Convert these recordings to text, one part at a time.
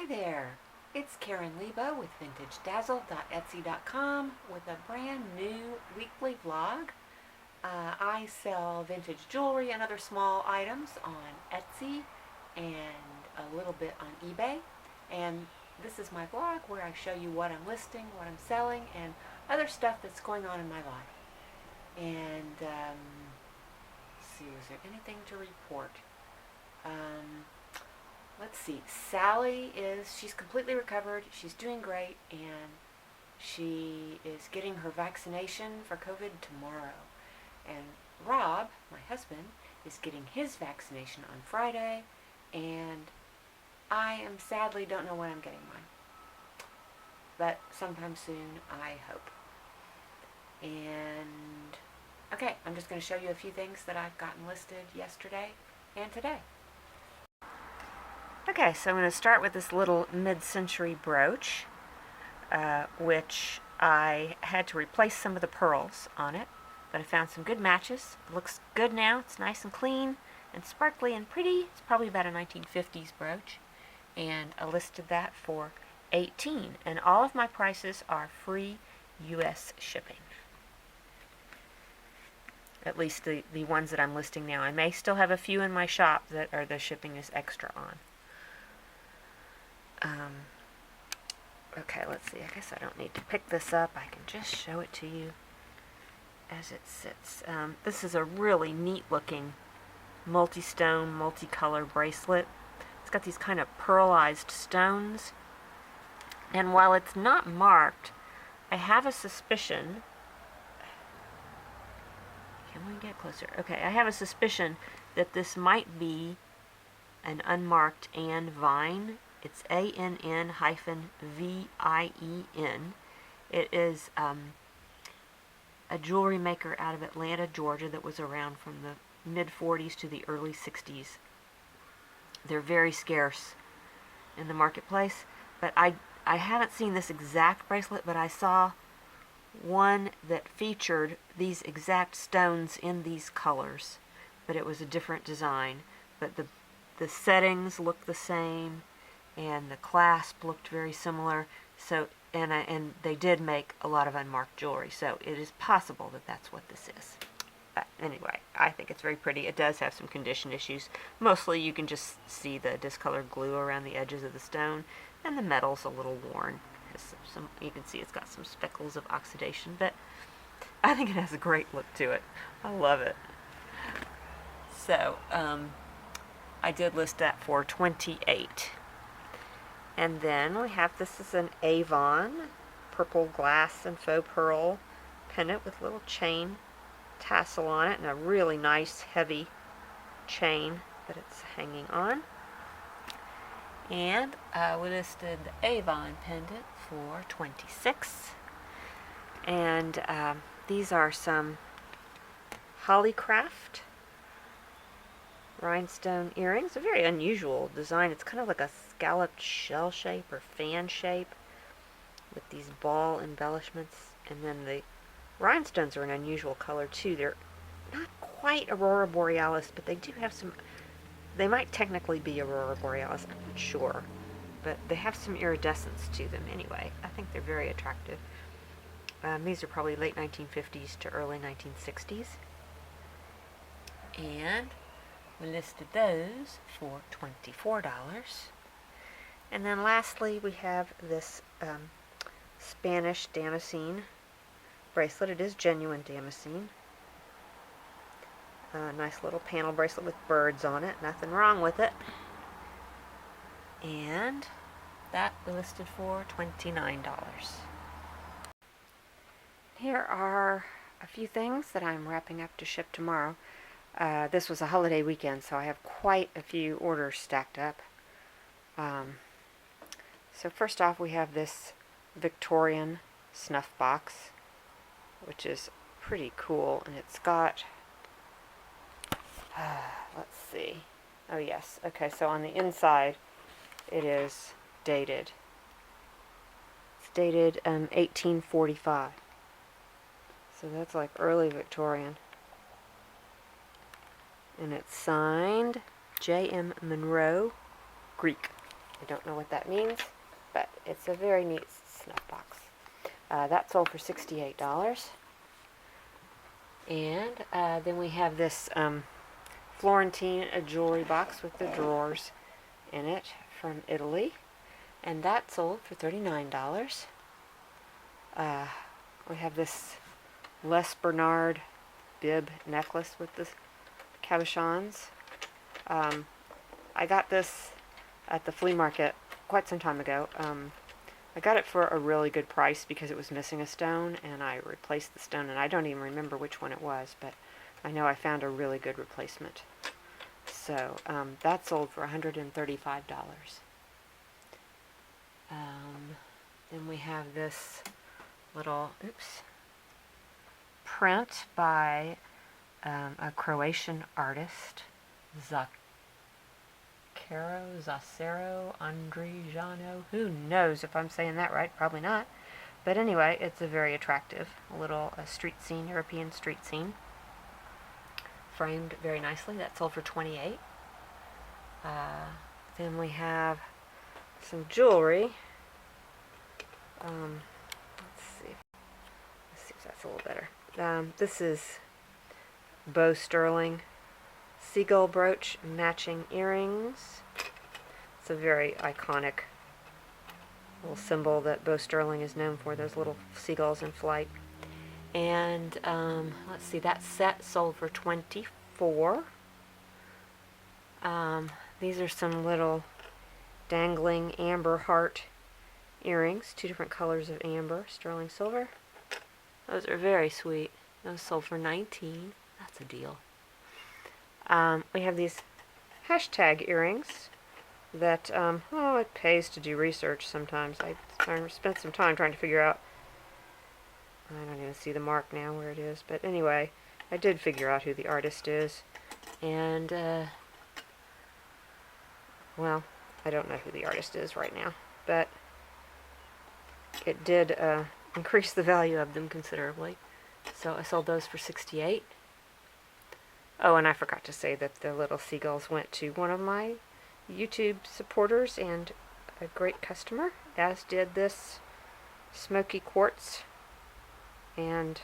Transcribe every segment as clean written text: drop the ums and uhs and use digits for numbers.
Hi there, it's Karen Leabo with VintageDazzle.etsy.com with a brand new weekly vlog. I sell vintage jewelry and other small items on Etsy and a little bit on eBay. And this is my vlog where I show you what I'm listing, what I'm selling, and other stuff that's going on in my life. And let's see, is there anything to report? Let's see, Sally she's completely recovered, she's doing great, and she is getting her vaccination for COVID tomorrow. And Rob, my husband, is getting his vaccination on Friday, and I sadly don't know when I'm getting mine. But sometime soon, I hope. And, okay, I'm just going to show you a few things that I've gotten listed yesterday and today. Okay, so I'm going to start with this little mid-century brooch, which I had to replace some of the pearls on it, but I found some good matches. It looks good now. It's nice and clean and sparkly and pretty. It's probably about a 1950s brooch, and I listed that for $18, and all of my prices are free U.S. shipping. At least the ones that I'm listing now. I may still have a few in my shop that are the shipping is extra on. Okay, let's see. I guess I don't need to pick this up. I can just show it to you as it sits. This is a really neat looking multi-stone, multi-color bracelet. It's got these kind of pearlized stones. And while it's not marked, I have a suspicion. Can we get closer? Okay, I have a suspicion that this might be an unmarked Anne Vine. It's ANN-VIEN. It is a jewelry maker out of Atlanta, Georgia that was around from the mid-40s to the early 60s. They're very scarce in the marketplace, but I haven't seen this exact bracelet, but I saw one that featured these exact stones in these colors, but it was a different design. But the settings look the same, and the clasp looked very similar. So, and they did make a lot of unmarked jewelry, so it is possible that that's what this is. But anyway, I think it's very pretty. It does have some condition issues. Mostly you can just see the discolored glue around the edges of the stone, and the metal's a little worn. You can see it's got some speckles of oxidation, but I think it has a great look to it. I love it. So, I did list that for $28. And then we have, this is an Avon purple glass and faux pearl pendant with a little chain tassel on it and a really nice heavy chain that it's hanging on. And we listed the Avon pendant for $26. And these are some Hollycraft rhinestone earrings. A very unusual design. It's kind of like a scalloped shell shape or fan shape with these ball embellishments, and then the rhinestones are an unusual color too. They're not quite Aurora Borealis, but they do have some, they might technically be Aurora Borealis, I'm not sure, but they have some iridescence to them anyway. I think they're very attractive. These are probably late 1950s to early 1960s, and we listed those for $24. And then lastly, we have this Spanish Damascene bracelet. It is genuine Damascene. Nice little panel bracelet with birds on it. Nothing wrong with it. And that we listed for $29. Here are a few things that I'm wrapping up to ship tomorrow. This was a holiday weekend, so I have quite a few orders stacked up. So first off, we have this Victorian Snuff Box, which is pretty cool, and it's got, let's see, oh yes, okay, so on the inside, it is dated. It's dated 1845, so that's like early Victorian. And it's signed J.M. Monroe, Greek. I don't know what that means, but it's a very neat snuff box. That sold for $68. And then we have this Florentine jewelry box with the drawers in it from Italy, and that sold for $39. We have this Bernard Bib necklace with the cabochons. I got this at the flea market quite some time ago. I got it for a really good price because it was missing a stone, and I replaced the stone, and I don't even remember which one it was, but I know I found a really good replacement. So that sold for $135. Then we have this little print by a Croatian artist, Zacero Andrijano. Who knows if I'm saying that right? Probably not. But anyway, it's a very attractive little street scene, European street scene, framed very nicely. That sold for $28. Then we have some jewelry. Let's see if that's a little better. This is Bow Sterling Seagull brooch matching earrings. It's a very iconic little symbol that Bow Sterling is known for, those little seagulls in flight. And let's see, that set sold for $24. These are some little dangling amber heart earrings, 2 different colors of amber, sterling silver. Those are very sweet. Those sold for $19. That's a deal. We have these hashtag earrings that, it pays to do research sometimes. I spent some time trying to figure out, I don't even see the mark now where it is, but anyway, I did figure out who the artist is, and, well, I don't know who the artist is right now, but it did increase the value of them considerably, so I sold those for $68. Oh, and I forgot to say that the little seagulls went to one of my YouTube supporters and a great customer, as did this smoky quartz and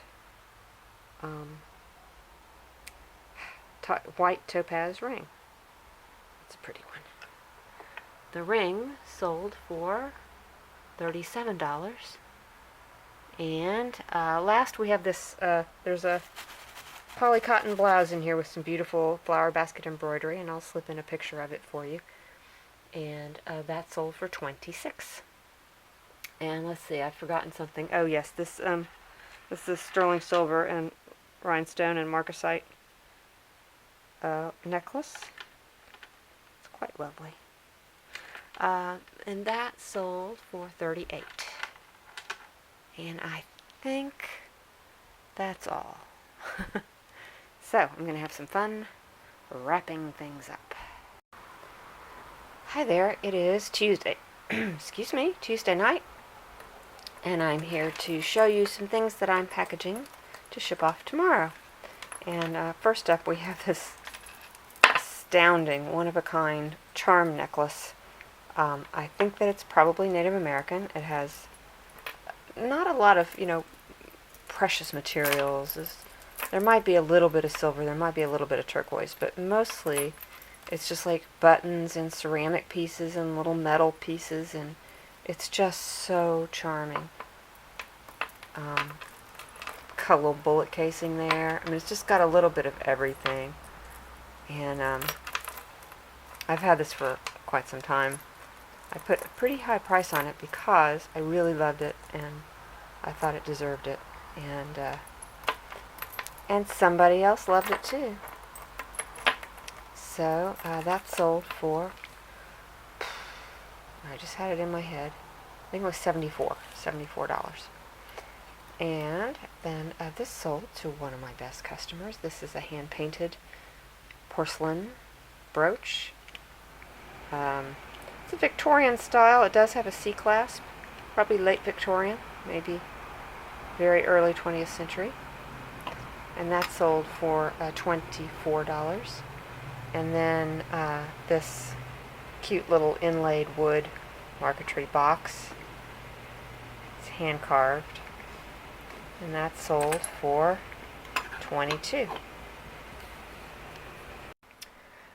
white topaz ring. It's a pretty one. The ring sold for $37. And last we have this, there's a poly cotton blouse in here with some beautiful flower basket embroidery, and I'll slip in a picture of it for you. And that sold for $26. And let's see, I've forgotten something. Oh yes, this is sterling silver and rhinestone and marcasite necklace. It's quite lovely. And that sold for $38. And I think that's all. So, I'm going to have some fun wrapping things up. Hi there, it is Tuesday. Excuse me, Tuesday night. And I'm here to show you some things that I'm packaging to ship off tomorrow. And first up, we have this astounding, one-of-a-kind charm necklace. I think that it's probably Native American. It has not a lot of, precious materials. There might be a little bit of silver, there might be a little bit of turquoise, but mostly it's just like buttons and ceramic pieces and little metal pieces, and it's just so charming. Got a little bullet casing there. I mean, it's just got a little bit of everything. And I've had this for quite some time. I put a pretty high price on it because I really loved it and I thought it deserved it. And somebody else loved it too. So that sold for, I just had it in my head, I think it was $74. And then this sold to one of my best customers. This is a hand-painted porcelain brooch. It's a Victorian style. It does have a C-clasp, probably late Victorian, maybe very early 20th century. And that sold for $24. And then this cute little inlaid wood marquetry box. It's hand carved, and that's sold for $22.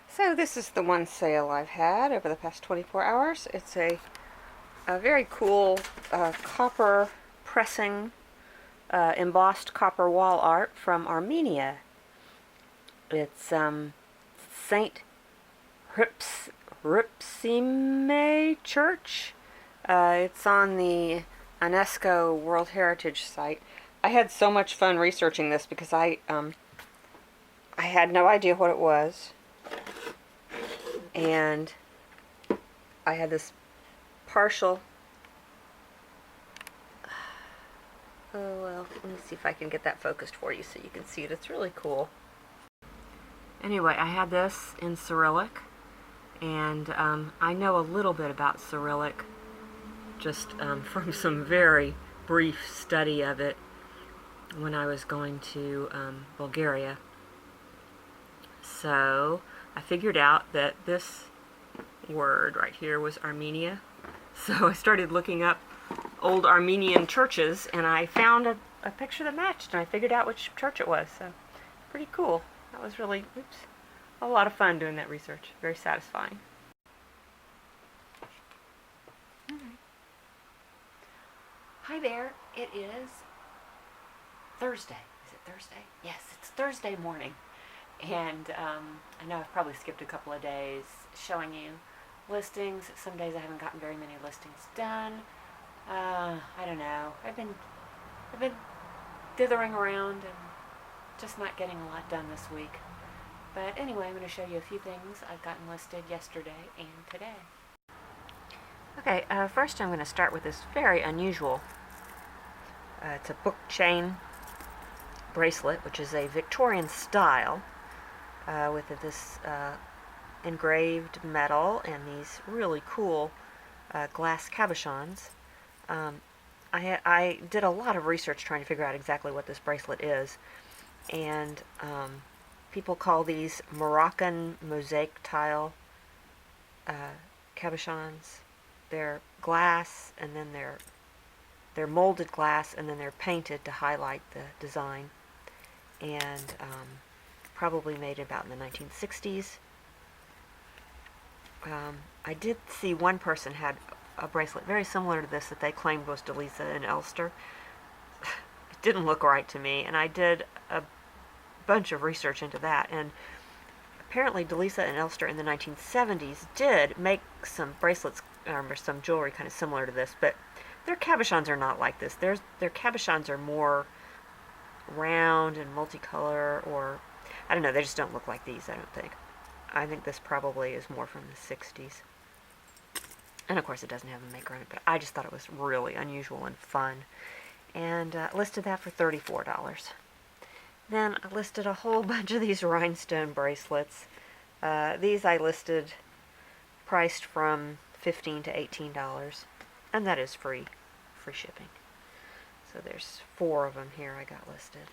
So this is the one sale I've had over the past 24 hours. It's a very cool copper pressing embossed copper wall art from Armenia. It's Saint Ripsime Church. It's on the UNESCO World Heritage Site. I had so much fun researching this because I had no idea what it was, and I had this partial. Oh well, let me see if I can get that focused for you so you can see it. It's really cool. Anyway, I had this in Cyrillic, and I know a little bit about Cyrillic just from some very brief study of it when I was going to Bulgaria. So I figured out that this word right here was Armenia. So I started looking up old Armenian churches, and I found a picture that matched, and I figured out which church it was. So pretty cool. That was really, a lot of fun doing that research. Very satisfying. Hi there. It is Thursday. Is it Thursday? Yes, it's Thursday morning. And I know I've probably skipped a couple of days showing you listings. Some days I haven't gotten very many listings done. I don't know. I've been dithering around and just not getting a lot done this week. But anyway, I'm going to show you a few things I've gotten listed yesterday and today. Okay, first I'm going to start with this very unusual. It's a book chain bracelet, which is a Victorian style with this engraved metal and these really cool glass cabochons. I did a lot of research trying to figure out exactly what this bracelet is, and people call these Moroccan mosaic tile cabochons. They're glass, and then they're molded glass, and then they're painted to highlight the design, and probably made about in the 1960s. I did see one person had a bracelet very similar to this that they claimed was Delisa and Elster. It didn't look right to me, and I did a bunch of research into that, and apparently Delisa and Elster in the 1970s did make some bracelets or some jewelry kind of similar to this, but their cabochons are not like this. Their cabochons are more round and multicolor, or I don't know, they just don't look like these, I don't think. I think this probably is more from the 60s. And of course it doesn't have a maker on it, but I just thought it was really unusual and fun. And listed that for $34. Then I listed a whole bunch of these rhinestone bracelets. These I listed priced from $15 to $18, and that is free shipping. So there's 4 of them here I got listed.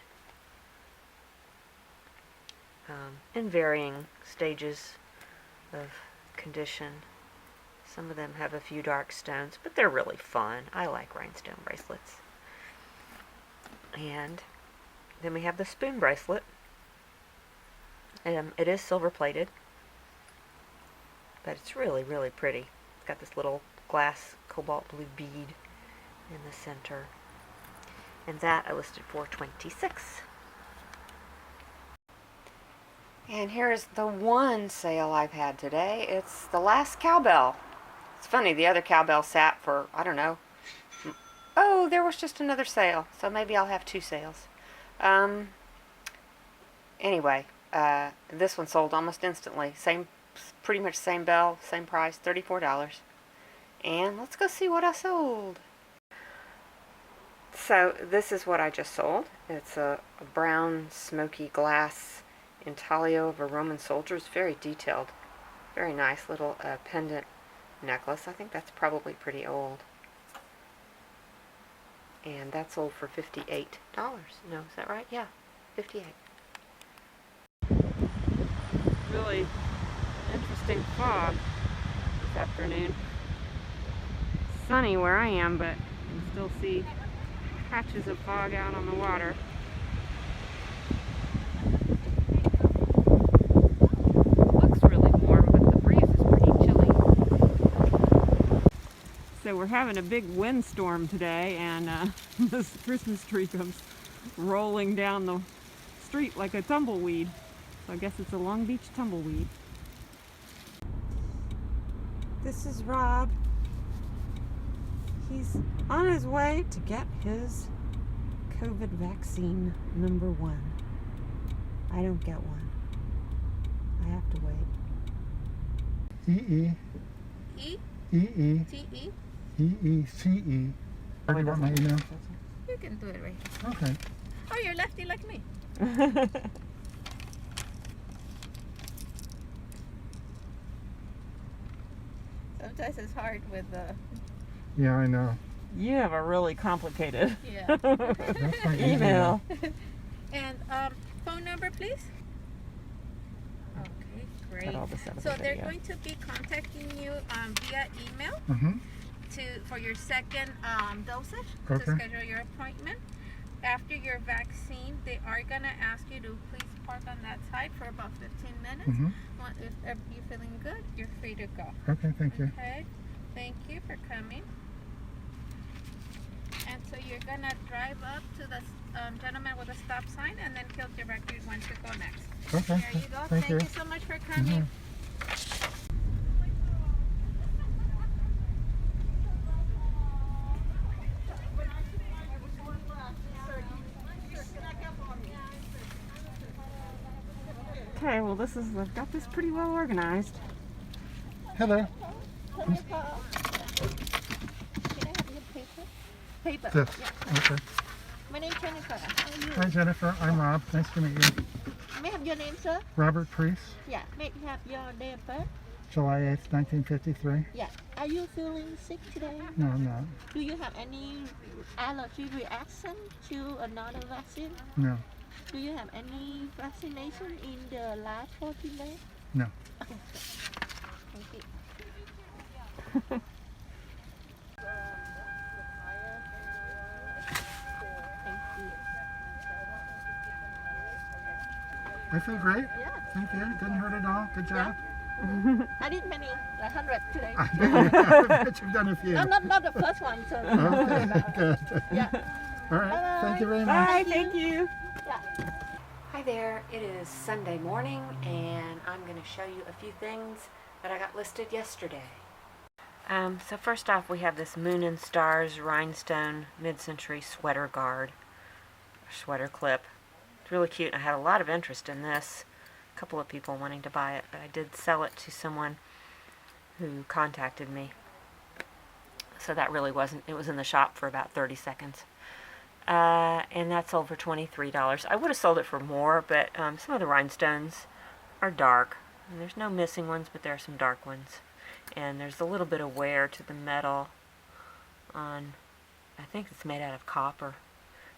In varying stages of condition. Some of them have a few dark stones, but they're really fun. I like rhinestone bracelets. And then we have the spoon bracelet. It is silver plated, but it's really, really pretty. It's got this little glass cobalt blue bead in the center. And that I listed for $26. And here's the one sale I've had today. It's the last cowbell. It's funny, the other cowbell sat for, I don't know. Oh, there was just another sale, so maybe I'll have 2 sales. Anyway, this one sold almost instantly. Pretty much same bell, same price, $34. And let's go see what I sold. So this is what I just sold. It's a brown smoky glass intaglio of a Roman soldier. It's very detailed. Very nice little pendant necklace. I think that's probably pretty old. And that sold for $58. No, is that right? Yeah, $58. Really interesting fog. this afternoon. Sunny where I am, but you can still see patches of fog out on the water. Looks really warm, but the breeze is pretty chilly. So we're having a big windstorm today, and this Christmas tree comes rolling down the street like a tumbleweed. So I guess it's a Long Beach tumbleweed. This is Rob. He's on his way to get his COVID vaccine number 1. I don't get one. I have to wait. E-E. E? E-E. T-E? E-E-C-E. Where do you want my email? You can do it right here. Okay. Oh, you're lefty like me. Sometimes it's hard with the... Yeah, I know. You have a really complicated Yeah. That's my email. And phone number, please? Okay, great. Got all this out of So the they're video. going to be contacting you via email Mm-hmm. for your second dosage Okay. to schedule your appointment. After your vaccine, they are going to ask you to please park on that side for about 15 minutes. Mm-hmm. If you're feeling good, you're free to go. Okay, thank you. Okay, thank you for coming. And so you're gonna drive up to the gentleman with a stop sign, and then he'll direct you when to go next. Okay, There you go. thank you. You so much for coming. Okay, well I've got this pretty well organized. Hello. Can I have your paper? Paper. This. Yeah. Okay. My name's Jennifer. How are you? Hi, Jennifer. I'm Rob. Nice to meet you. May I have your name, sir? Robert Priest, Yeah. May I have your date of birth? July 8th, 1953. Yeah. Are you feeling sick today? No, I'm not. Do you have any allergy reaction to another vaccine? No. Do you have any vaccination in the last 14 days? No. Okay. Thank you. Thank you. I feel great. Yeah. Thank you. Didn't hurt at all. Good job. I did many, 100 today. I bet you've done a few. No, not the first one, so. Okay, good. Yeah. All right. Bye-bye. Thank you very much. Bye, thank you. Yeah. Hi there, it is Sunday morning and I'm going to show you a few things that I got listed yesterday. So first off, we have this Moon and Stars Rhinestone Mid-Century Sweater Guard, or sweater clip. It's really cute. I had a lot of interest in this. A couple of people wanting to buy it, but I did sell it to someone who contacted me. So that really wasn't, it was in the shop for about 30 seconds. And that sold for $23. I would have sold it for more, but some of the rhinestones are dark. And there's no missing ones, but there are some dark ones. And there's a little bit of wear to the metal on, I think it's made out of copper.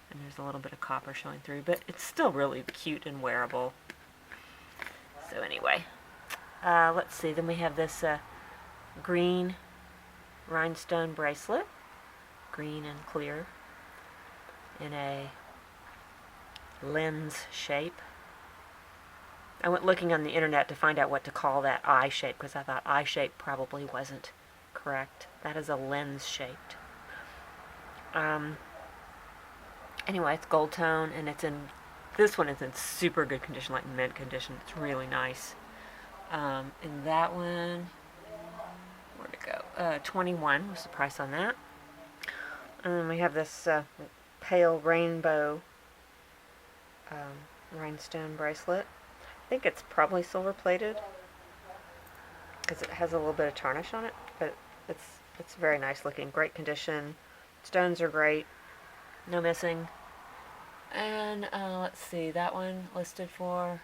And there's a little bit of copper showing through, but it's still really cute and wearable. So anyway, let's see. Then we have this green rhinestone bracelet, green and clear, in a lens shape. I went looking on the internet to find out what to call that eye shape, because I thought eye shape probably wasn't correct. That is a lens shaped. Anyway, it's gold tone, and it's in, this one is in super good condition, like mint condition. It's really nice. And that one, where'd it go? 21 was the price on that. And then we have this pale rainbow rhinestone bracelet. I think it's probably silver plated because it has a little bit of tarnish on it, but it's very nice looking, great condition. Stones are great, no missing. And let's see, that one listed for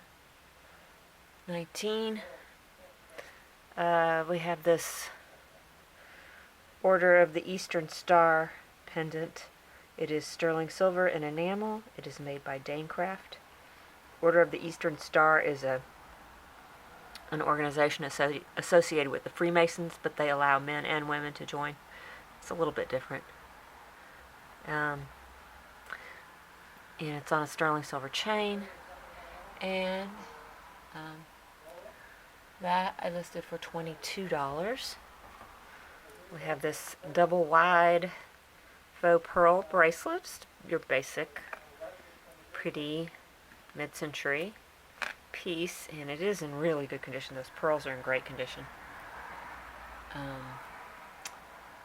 $19. We have this Order of the Eastern Star pendant. It is sterling silver and enamel. It is made by Danecraft. Order of the Eastern Star is a an organization associated with the Freemasons, but they allow men and women to join. It's a little bit different. And it's on a sterling silver chain. And that I listed for $22. We have this double wide faux pearl bracelet, your basic, pretty mid-century piece, and it is in really good condition. Those pearls are in great condition.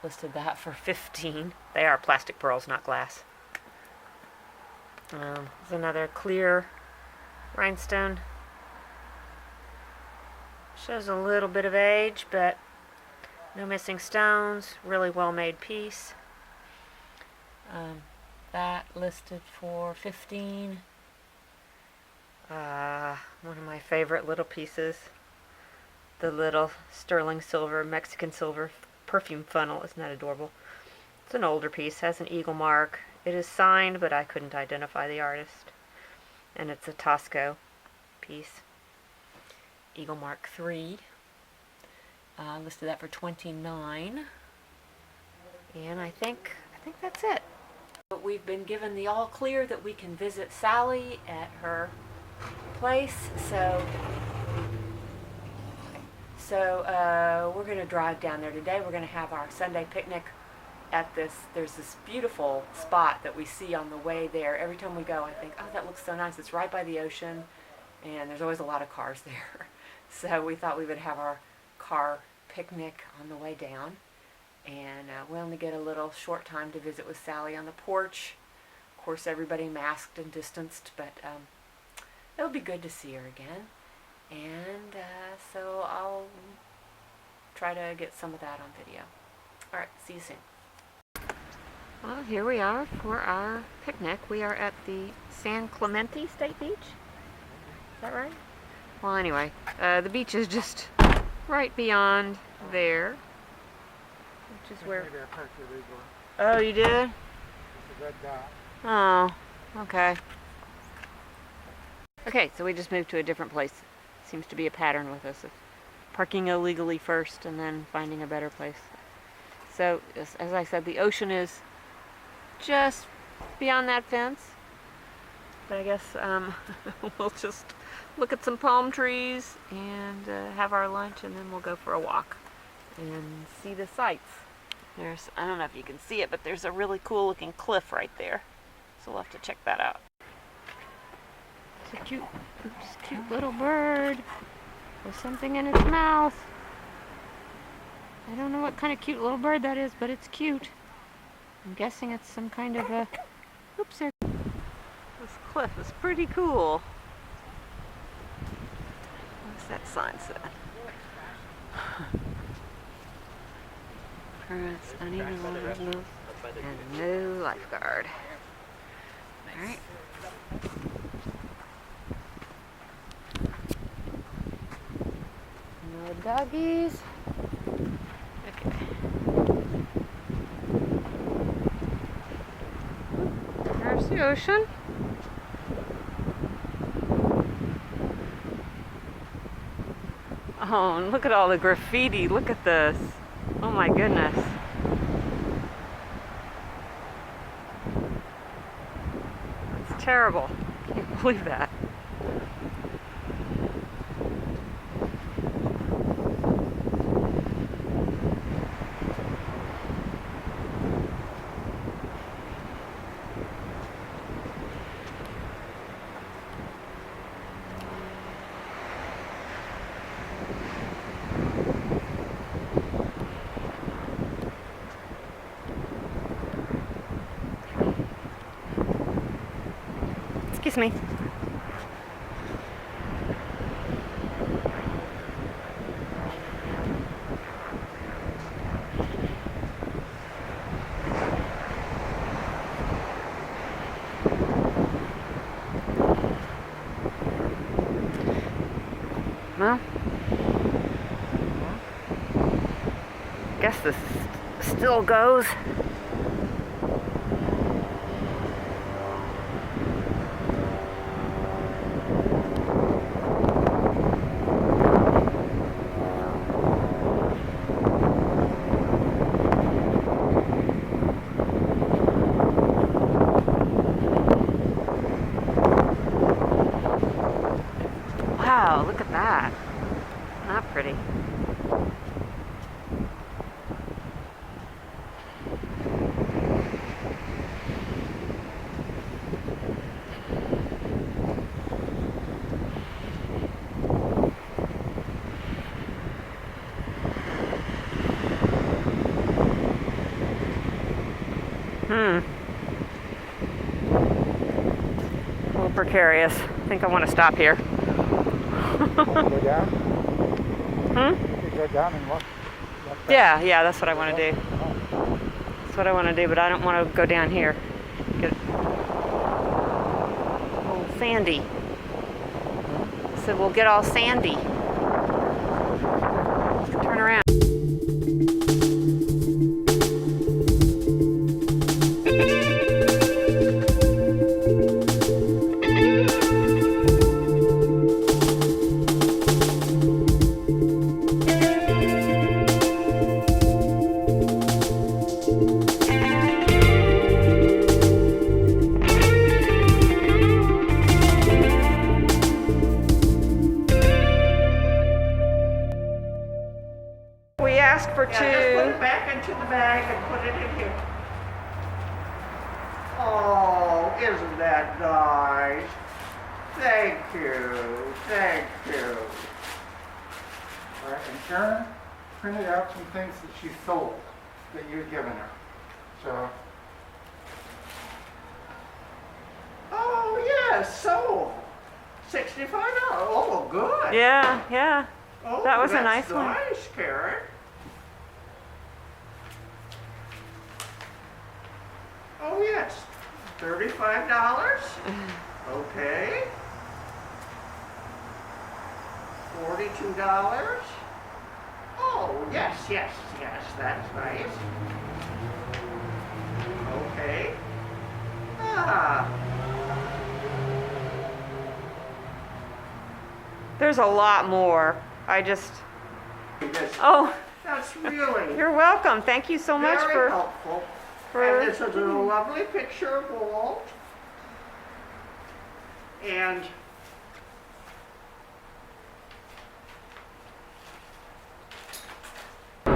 Listed that for $15. They are plastic pearls, not glass. There's another clear rhinestone. Shows a little bit of age, but no missing stones. Really well-made piece. That listed for $15. One of my favorite little pieces. The little sterling silver, Mexican silver perfume funnel. Isn't that adorable? It's an older piece, has an eagle mark. It is signed, but I couldn't identify the artist. And it's a Tosco piece. Eagle Mark III. Listed that for $29. And I think that's it. But we've been given the all clear that we can visit Sally at her place, so we're going to drive down there today. We're going to have our Sunday picnic at there's this beautiful spot that we see on the way there. Every time we go, I think, oh, that looks so nice. It's right by the ocean, and there's always a lot of cars there. So we thought we would have our car picnic on the way down, and we only get a little short time to visit with Sally on the porch. Of course, everybody masked and distanced, but it'll be good to see her again. And so I'll try to get some of that on video. All right, see you soon. Well, here we are for our picnic. We are at the San Clemente State Beach. Is that right? Well, anyway, the beach is just right beyond there, which is where... Maybe I parked illegally. Oh, you did? It's a red dot. Oh, okay. Okay, so we just moved to a different place. Seems to be a pattern with us of parking illegally first and then finding a better place. So, as I said, the ocean is just beyond that fence. But I guess we'll just look at some palm trees and have our lunch, and then we'll go for a walk and see the sights. I don't know if you can see it, but there's a really cool looking cliff right there. So we'll have to check that out. It's a cute little bird with something in its mouth. I don't know what kind of cute little bird that is, but it's cute. I'm guessing it's some kind of a... Oops, there. This cliff is pretty cool. What's that sign say? Currents, uneven water, and no lifeguard. Alright. No doggies. Okay. There's the ocean. Oh, and look at all the graffiti. Look at this. Oh my goodness. It's terrible. Can't believe that. Excuse me. Well, guess this still goes. A little precarious. I think I want to stop here. Go down? You go down and walk back. Yeah, that's what I want to do. That's what I want to do, but I don't want to go down here. Get a little sandy. So we'll get all sandy. Turn around. For two. Just put it back into the bag and put it in here. Oh, isn't that nice? Thank you. Thank you. All right, and Sharon printed out some things that she sold that you'd given her. So, Oh, yes, sold. $65. Oh, good. Yeah. Oh, that was a that's nice one. Nice, Karen. Oh, yes. $35. Okay. $42. Oh, yes, that's nice. Okay. There's a lot more. This, Oh, that's really you're welcome. Thank you so much very helpful. And this is a lovely picture of Walt. And So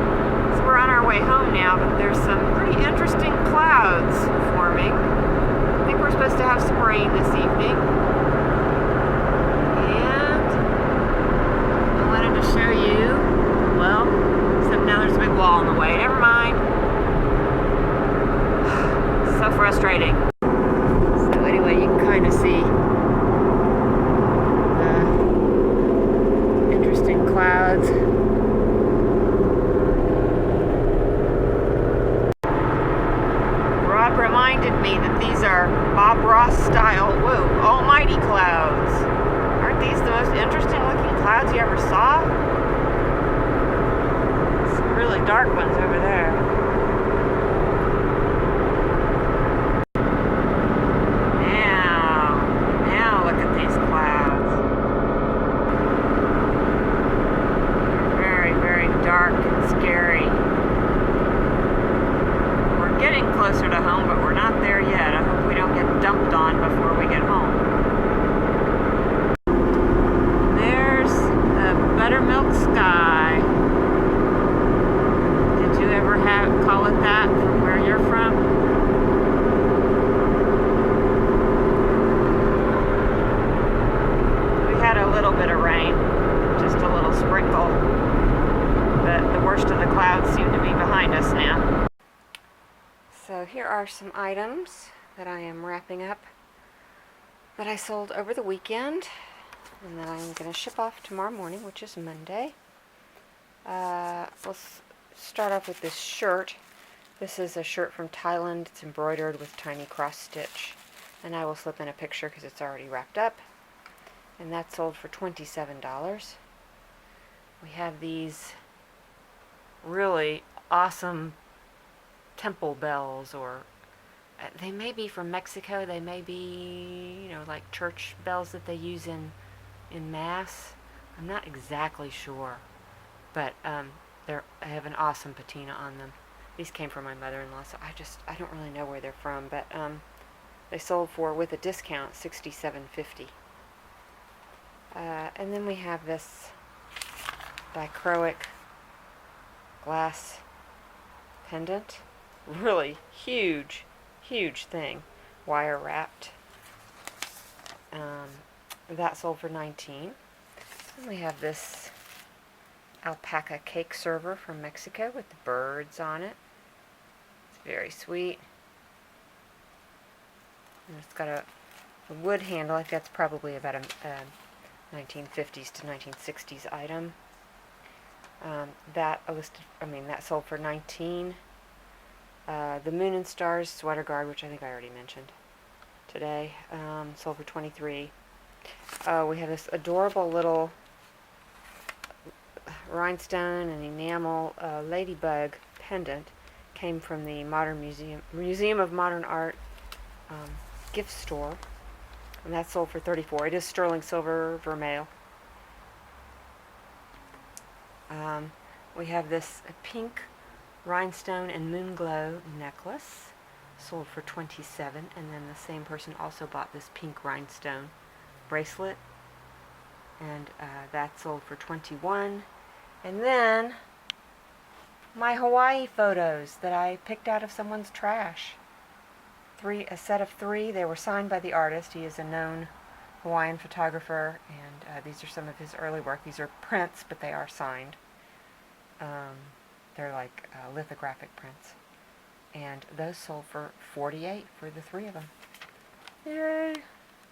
we're on our way home now, but there's some pretty interesting clouds forming. I think we're supposed to have some rain this evening. And I wanted to show you, well, except now there's a big wall in the way. Never mind. So frustrating. So anyway, you can kind of see the interesting clouds. Rob reminded me that these are Bob Ross style, almighty clouds. Aren't these the most interesting looking clouds you ever saw? Some really dark ones over there. Now look at these clouds. They're very, very dark and scary. We're getting closer to home, but we're not there yet. I hope we don't get dumped on before we get home. There's the buttermilk sky. Did you ever call it that from where you're from? A little bit of rain, just a little sprinkle, but the worst of the clouds seem to be behind us now. So here are some items that I am wrapping up that I sold over the weekend and that I'm going to ship off tomorrow morning, which is Monday. We'll start off with this shirt. This is a shirt from Thailand. It's embroidered with tiny cross stitch, and I will slip in a picture because it's already wrapped up. And that sold for $27. We have these really awesome temple bells, or they may be from Mexico. They may be, like church bells that they use in Mass. I'm not exactly sure, but I have an awesome patina on them. These came from my mother-in-law, so I don't really know where they're from, but they sold for, with a discount, $67.50. And then we have this dichroic glass pendant. Really huge thing. Wire wrapped. That sold for $19. And we have this alpaca cake server from Mexico with the birds on it. It's very sweet. And it's got a wood handle. I think that's probably about a 1950s to 1960s item. That sold for 19. The Moon and Stars sweater guard, which I think I already mentioned today, sold for 23. We have this adorable little rhinestone and enamel Ladybug Pendant. Came from the Museum of Modern Art gift store, and that sold for 34. It is sterling silver vermeil. We have this pink rhinestone and moon glow necklace, sold for 27, and then the same person also bought this pink rhinestone bracelet, and that sold for 21. And then my Hawaii photos that I picked out of someone's trash. A set of 3. They were signed by the artist. He is a known Hawaiian photographer, and these are some of his early work. These are prints, but they are signed. They're like lithographic prints. And those sold for 48 for the 3 of them. Yay!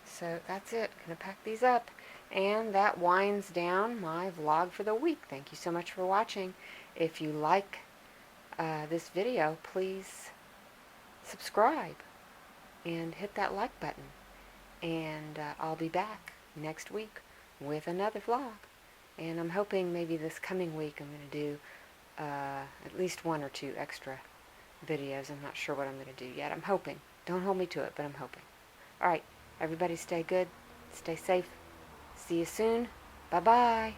So that's it. Gonna pack these up. And that winds down my vlog for the week. Thank you so much for watching. If you like this video, please subscribe and hit that like button. And I'll be back next week with another vlog. And I'm hoping maybe this coming week I'm going to do at least 1 or 2 extra videos. I'm not sure what I'm going to do yet. I'm hoping. Don't hold me to it, but I'm hoping. Alright, everybody stay good, stay safe. See you soon. Bye-bye.